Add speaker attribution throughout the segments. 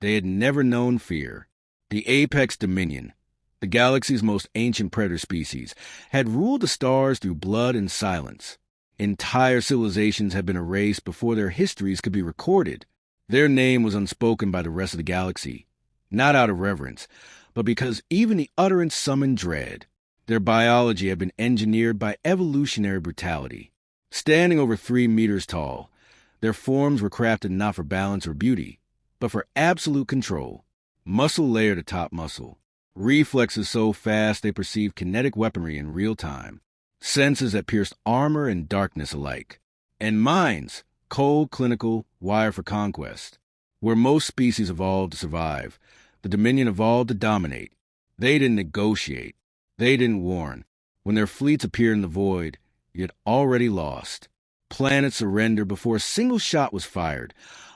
Speaker 1: They had never known fear. The Apex Dominion, the galaxy's most ancient predator species, had ruled the stars through blood and silence. Entire civilizations had been erased before their histories could be recorded. Their name was unspoken by the rest of the galaxy, not out of reverence, but because even the utterance summoned dread. Their biology had been engineered by evolutionary brutality. Standing over 3 meters tall, their forms were crafted not for balance or beauty, but for absolute control. Muscle layered atop muscle. Reflexes so fast they perceived kinetic weaponry in real time. Senses that pierced armor and darkness alike. And minds, cold, clinical, wired for conquest. Where most species evolved to survive, the Dominion evolved to dominate. They didn't negotiate. They didn't warn. When their fleets appeared in the void, you had already lost. Planets surrendered before a single shot was fired,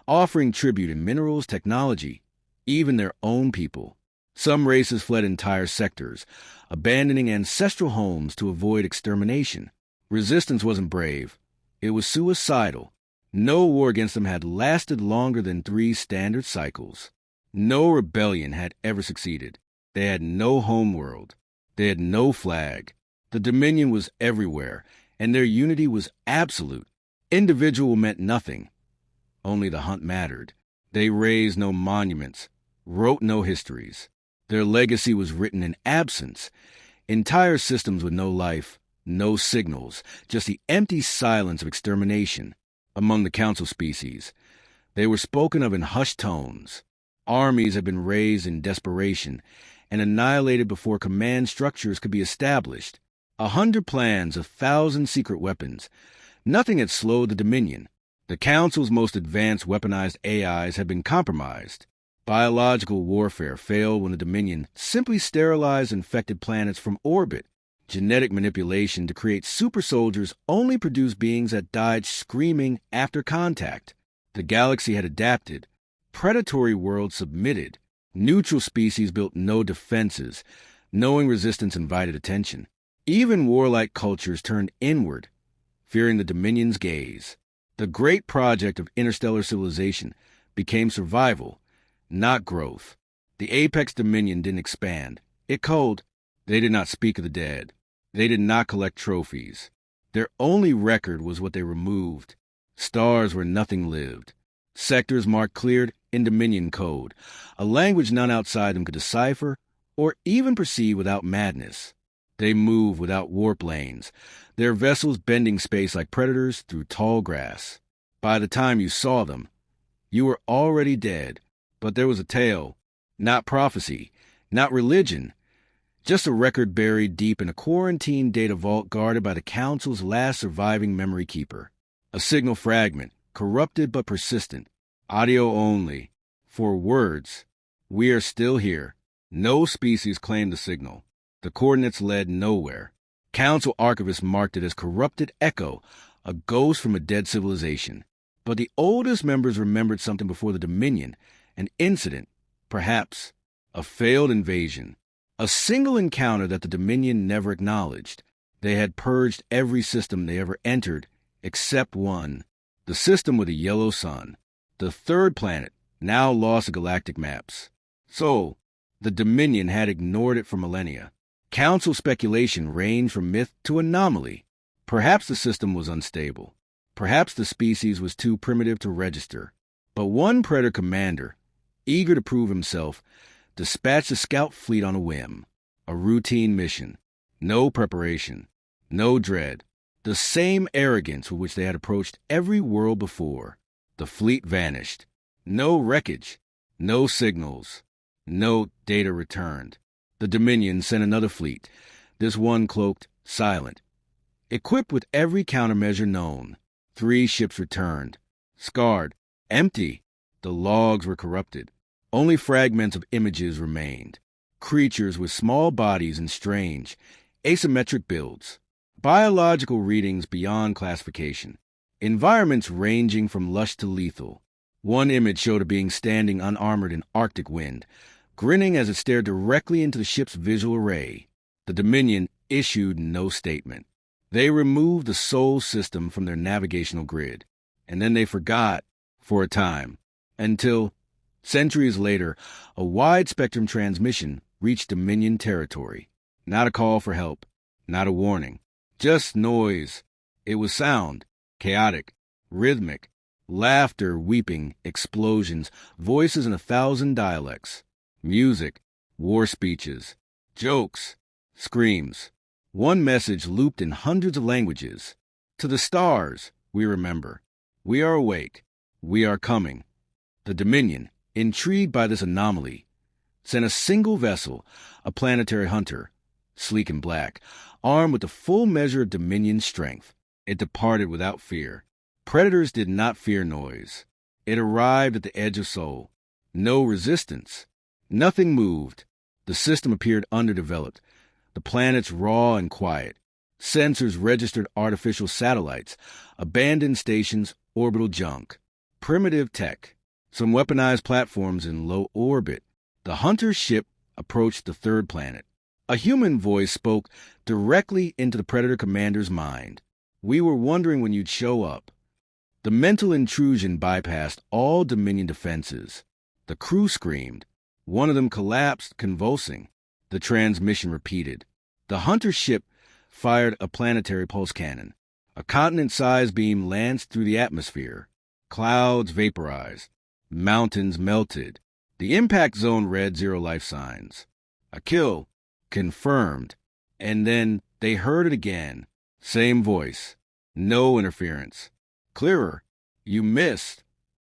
Speaker 1: offering tribute in minerals, technology, even their own people. Some races fled entire sectors, abandoning ancestral homes to avoid extermination. Resistance wasn't brave. It was suicidal. No war against them had lasted longer than 3 standard cycles. No rebellion had ever succeeded. They had no homeworld. They had no flag. The Dominion was everywhere, and their unity was absolute. Individual meant nothing. Only the hunt mattered. They raised no monuments, wrote no histories. Their legacy was written in absence. Entire systems with no life, no signals, just the empty silence of extermination. Among the council species, they were spoken of in hushed tones. Armies had been raised in desperation and annihilated before command structures could be established. 100 plans, 1,000 secret weapons. Nothing had slowed the Dominion. The Council's most advanced weaponized AIs had been compromised. Biological warfare failed when the Dominion simply sterilized infected planets from orbit. Genetic manipulation to create super soldiers only produced beings that died screaming after contact. The galaxy had adapted. Predatory worlds submitted. Neutral species built no defenses. Knowing resistance invited attention. Even warlike cultures turned inward, fearing the Dominion's gaze. The great project of interstellar civilization became survival, not growth. The Apex Dominion didn't expand. It culled. They did not speak of the dead. They did not collect trophies. Their only record was what they removed. Stars where nothing lived. Sectors marked cleared in Dominion code, a language none outside them could decipher or even perceive without madness. They moved without warp lanes, their vessels bending space like predators through tall grass. By the time you saw them, you were already dead, but there was a tale, not prophecy, not religion, just a record buried deep in a quarantine data vault guarded by the Council's last surviving memory keeper. A signal fragment, corrupted but persistent, audio only. For words, we are still here. No species claimed the signal. The coordinates led nowhere. Council archivists marked it as corrupted echo, a ghost from a dead civilization. But the oldest members remembered something before the Dominion, an incident, perhaps, a failed invasion, a single encounter that the Dominion never acknowledged. They had purged every system they ever entered, except one, the system with a yellow sun, the third planet, now lost to galactic maps. So, the Dominion had ignored it for millennia. Council speculation ranged from myth to anomaly. Perhaps the system was unstable. Perhaps the species was too primitive to register. But one Predator commander, eager to prove himself, dispatched a scout fleet on a whim. A routine mission. No preparation. No dread. The same arrogance with which they had approached every world before. The fleet vanished. No wreckage. No signals. No data returned. The Dominion sent another fleet, this one cloaked, silent. Equipped with every countermeasure known, 3 ships returned. Scarred, empty. The logs were corrupted. Only fragments of images remained. Creatures with small bodies and strange, asymmetric builds. Biological readings beyond classification. Environments ranging from lush to lethal. One image showed a being standing unarmored in Arctic wind, grinning as it stared directly into the ship's visual array. The Dominion issued no statement. They removed the Sol system from their navigational grid, and then they forgot, for a time, until Centuries later, a wide-spectrum transmission reached Dominion territory. Not a call for help, not a warning, just noise. It was sound, chaotic, rhythmic, laughter, weeping, explosions, voices in 1,000 dialects, music, war speeches, jokes, screams. One message looped in hundreds of languages. To the stars, we remember. We are awake. We are coming. The Dominion, intrigued by this anomaly, sent a single vessel, a planetary hunter, sleek and black, armed with the full measure of Dominion strength. It departed without fear. Predators did not fear noise. It arrived at the edge of Sol. No resistance. Nothing moved. The system appeared underdeveloped. The planets raw and quiet. Sensors registered artificial satellites, abandoned stations, orbital junk. Primitive tech. Some weaponized platforms in low orbit. The hunter's ship approached the third planet. A human voice spoke directly into the Predator commander's mind. We were wondering when you'd show up. The mental intrusion bypassed all Dominion defenses. The crew screamed. One of them collapsed, convulsing. The transmission repeated. The hunter's ship fired a planetary pulse cannon. A continent-sized beam lanced through the atmosphere. Clouds vaporized. Mountains melted. The impact zone read 0 life signs. A kill. Confirmed. And then they heard it again. Same voice. No interference. Clearer. You missed.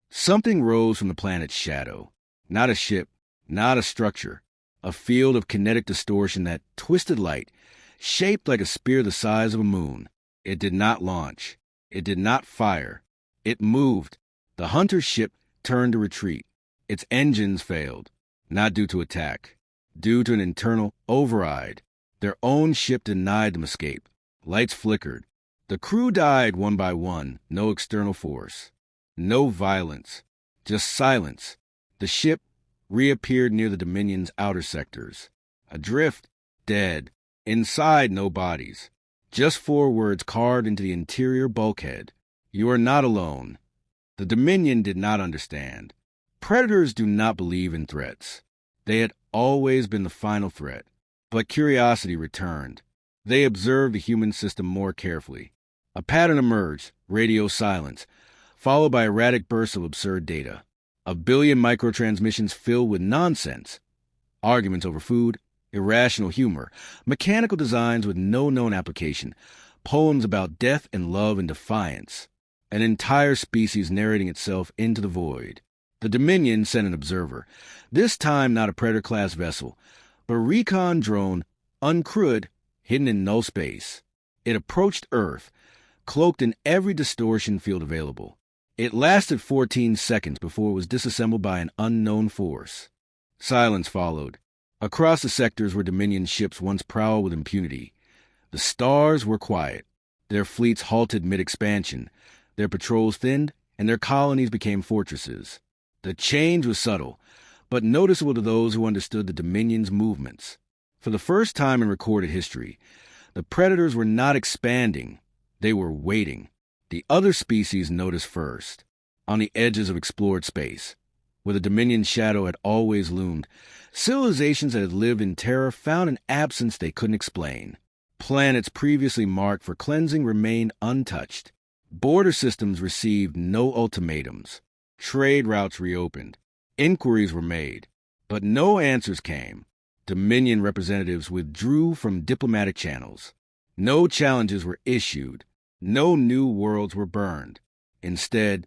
Speaker 1: Something rose from the planet's shadow. Not a ship. Not a structure. A field of kinetic distortion that twisted light, shaped like a spear the size of a moon. It did not launch. It did not fire. It moved. The hunter's ship turned to retreat. Its engines failed, not due to attack, due to an internal override. Their own ship denied them escape. Lights flickered. The crew died one by one, no external force. No violence, just silence. The ship reappeared near the Dominion's outer sectors. Adrift, dead. Inside, no bodies. Just 4 words carved into the interior bulkhead. You are not alone. The Dominion did not understand. Predators do not believe in threats. They had always been the final threat. But curiosity returned. They observed the human system more carefully. A pattern emerged, radio silence, followed by erratic bursts of absurd data. 1 billion microtransmissions filled with nonsense. Arguments over food, irrational humor, mechanical designs with no known application, poems about death and love and defiance. An entire species narrating itself into the void. The Dominion sent an observer, this time not a Predator-class vessel, but a recon drone, uncrewed, hidden in null space. It approached Earth, cloaked in every distortion field available. It lasted 14 seconds before it was disassembled by an unknown force. Silence followed. Across the sectors where Dominion ships once prowled with impunity, the stars were quiet. Their fleets halted mid-expansion. Their patrols thinned, and their colonies became fortresses. The change was subtle, but noticeable to those who understood the Dominion's movements. For the first time in recorded history, the Predators were not expanding. They were waiting. The other species noticed first. On the edges of explored space, where the Dominion shadow had always loomed, civilizations that had lived in terror found an absence they couldn't explain. Planets previously marked for cleansing remained untouched. Border systems received no ultimatums. Trade routes reopened. Inquiries were made. But no answers came. Dominion representatives withdrew from diplomatic channels. No challenges were issued. No new worlds were burned. Instead,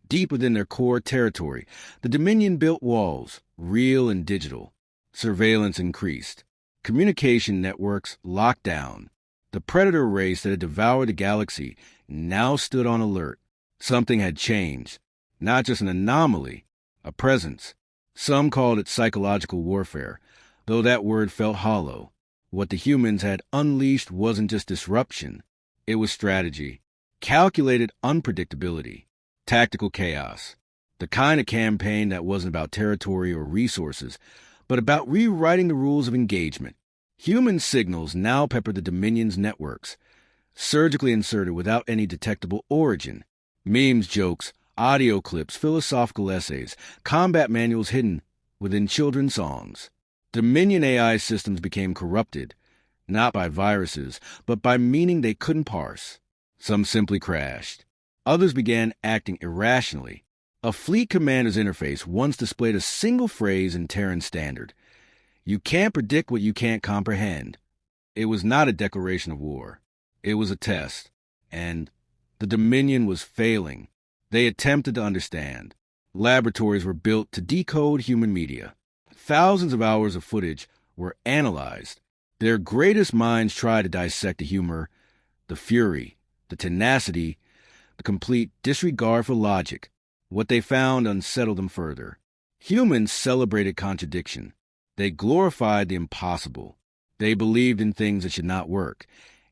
Speaker 1: deep within their core territory, the Dominion built walls, real and digital. Surveillance increased. Communication networks locked down. The Predator race that had devoured the galaxy now stood on alert. Something had changed. Not just an anomaly, a presence. Some called it psychological warfare, though that word felt hollow. What the humans had unleashed wasn't just disruption. It was strategy. Calculated unpredictability. Tactical chaos. The kind of campaign that wasn't about territory or resources, but about rewriting the rules of engagement. Human signals now peppered the Dominion's networks, surgically inserted without any detectable origin. Memes, jokes, audio clips, philosophical essays, combat manuals hidden within children's songs. Dominion AI systems became corrupted, not by viruses, but by meaning they couldn't parse. Some simply crashed. Others began acting irrationally. A fleet commander's interface once displayed a single phrase in Terran Standard. You can't predict what you can't comprehend. It was not a declaration of war. It was a test. And the Dominion was failing. They attempted to understand. Laboratories were built to decode human media. Thousands of hours of footage were analyzed. Their greatest minds tried to dissect the humor, the fury, the tenacity, the complete disregard for logic. What they found unsettled them further. Humans celebrated contradiction. They glorified the impossible. They believed in things that should not work,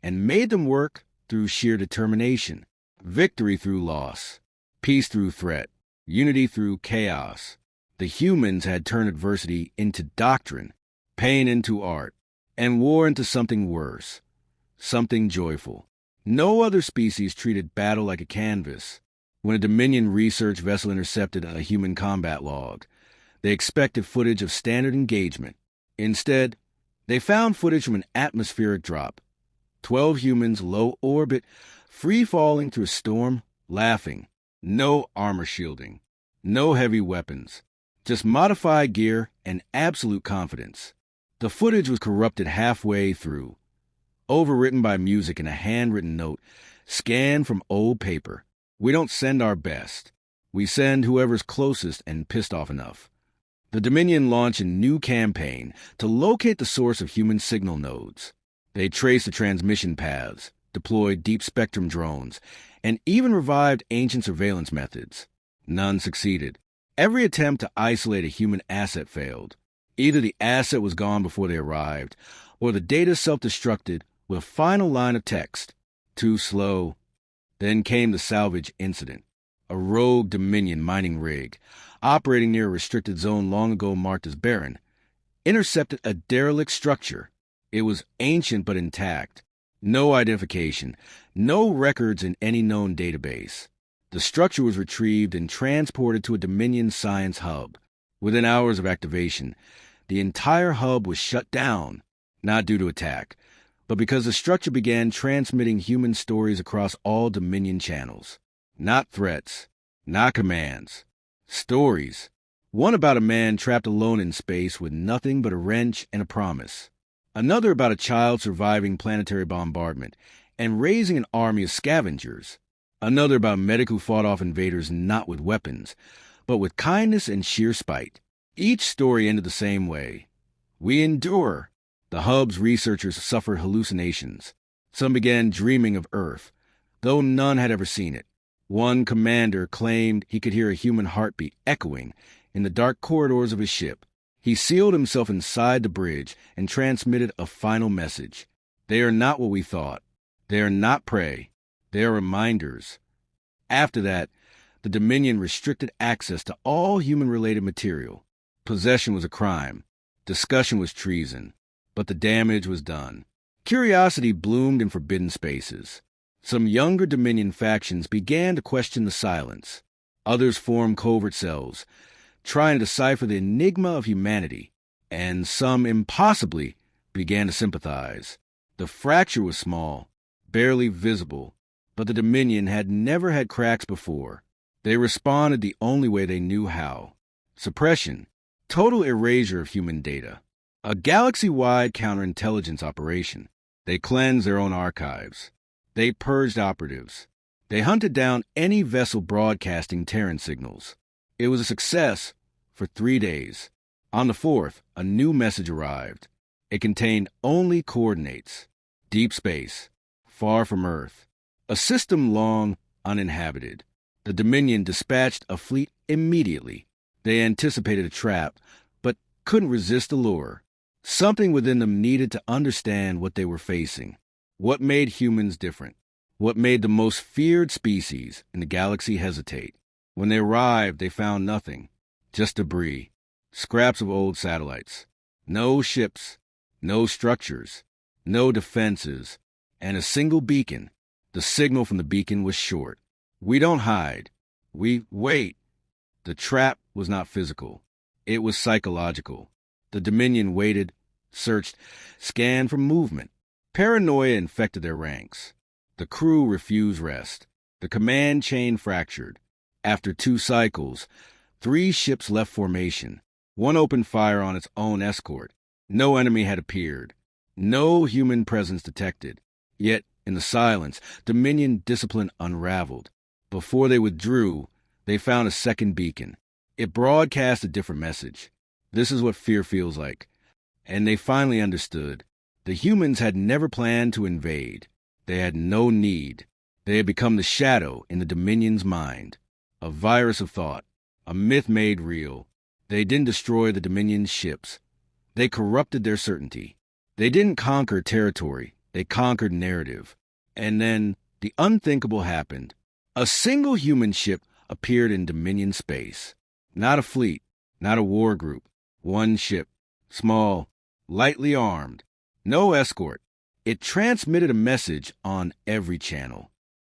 Speaker 1: and made them work through sheer determination, victory through loss, peace through threat, unity through chaos. The humans had turned adversity into doctrine, pain into art, and war into something worse, something joyful. No other species treated battle like a canvas. When a Dominion research vessel intercepted a human combat log, they expected footage of standard engagement. Instead, they found footage from an atmospheric drop. 12 humans, low orbit, free-falling through a storm, laughing. No armor shielding. No heavy weapons. Just modified gear and absolute confidence. The footage was corrupted halfway through, overwritten by music and a handwritten note, scanned from old paper. We don't send our best. We send whoever's closest and pissed off enough. The Dominion launched a new campaign to locate the source of human signal nodes. They traced the transmission paths, deployed deep-spectrum drones, and even revived ancient surveillance methods. None succeeded. Every attempt to isolate a human asset failed. Either the asset was gone before they arrived, or the data self-destructed with a final line of text. Too slow. Then came the salvage incident. A rogue Dominion mining rig, operating near a restricted zone long ago marked as barren, intercepted a derelict structure. It was ancient but intact. No identification, no records in any known database. The structure was retrieved and transported to a Dominion science hub. Within hours of activation, the entire hub was shut down, not due to attack, but because the structure began transmitting human stories across all Dominion channels. Not threats, not commands. Stories. One about a man trapped alone in space with nothing but a wrench and a promise. Another about a child surviving planetary bombardment and raising an army of scavengers. Another about a medic who fought off invaders not with weapons, but with kindness and sheer spite. Each story ended the same way. We endure. The hub's researchers suffered hallucinations. Some began dreaming of Earth, though none had ever seen it. One commander claimed he could hear a human heartbeat echoing in the dark corridors of his ship. He sealed himself inside the bridge and transmitted a final message. They are not what we thought. They are not prey. They are reminders. After that, the Dominion restricted access to all human-related material. Possession was a crime. Discussion was treason. But the damage was done. Curiosity bloomed in forbidden spaces. Some younger Dominion factions began to question the silence. Others formed covert cells, trying to decipher the enigma of humanity. And some, impossibly, began to sympathize. The fracture was small, barely visible, but the Dominion had never had cracks before. They responded the only way they knew how. Suppression. Total erasure of human data. A galaxy-wide counterintelligence operation. They cleansed their own archives. They purged operatives. They hunted down any vessel broadcasting Terran signals. It was a success for 3 days. On the 4th, a new message arrived. It contained only coordinates. Deep space. Far from Earth. A system long uninhabited. The Dominion dispatched a fleet immediately. They anticipated a trap, but couldn't resist the lure. Something within them needed to understand what they were facing. What made humans different? What made the most feared species in the galaxy hesitate? When they arrived, they found nothing. Just debris. Scraps of old satellites. No ships. No structures. No defenses. And a single beacon. The signal from the beacon was short. We don't hide. Wait. The trap was not physical. It was psychological. The Dominion waited, searched, scanned for movement. Paranoia infected their ranks. The crew refused rest. The command chain fractured. After 2 cycles, 3 ships left formation. 1 opened fire on its own escort. No enemy had appeared. No human presence detected. Yet, in the silence, Dominion discipline unraveled. Before they withdrew, they found a second beacon. It broadcast a different message. This is what fear feels like. And they finally understood. The humans had never planned to invade. They had no need. They had become the shadow in the Dominion's mind. A virus of thought. A myth made real. They didn't destroy the Dominion's ships. They corrupted their certainty. They didn't conquer territory. They conquered narrative. And then the unthinkable happened. A single human ship appeared in Dominion space. Not a fleet, not a war group. 1 ship. Small, lightly armed. No escort. It transmitted a message on every channel.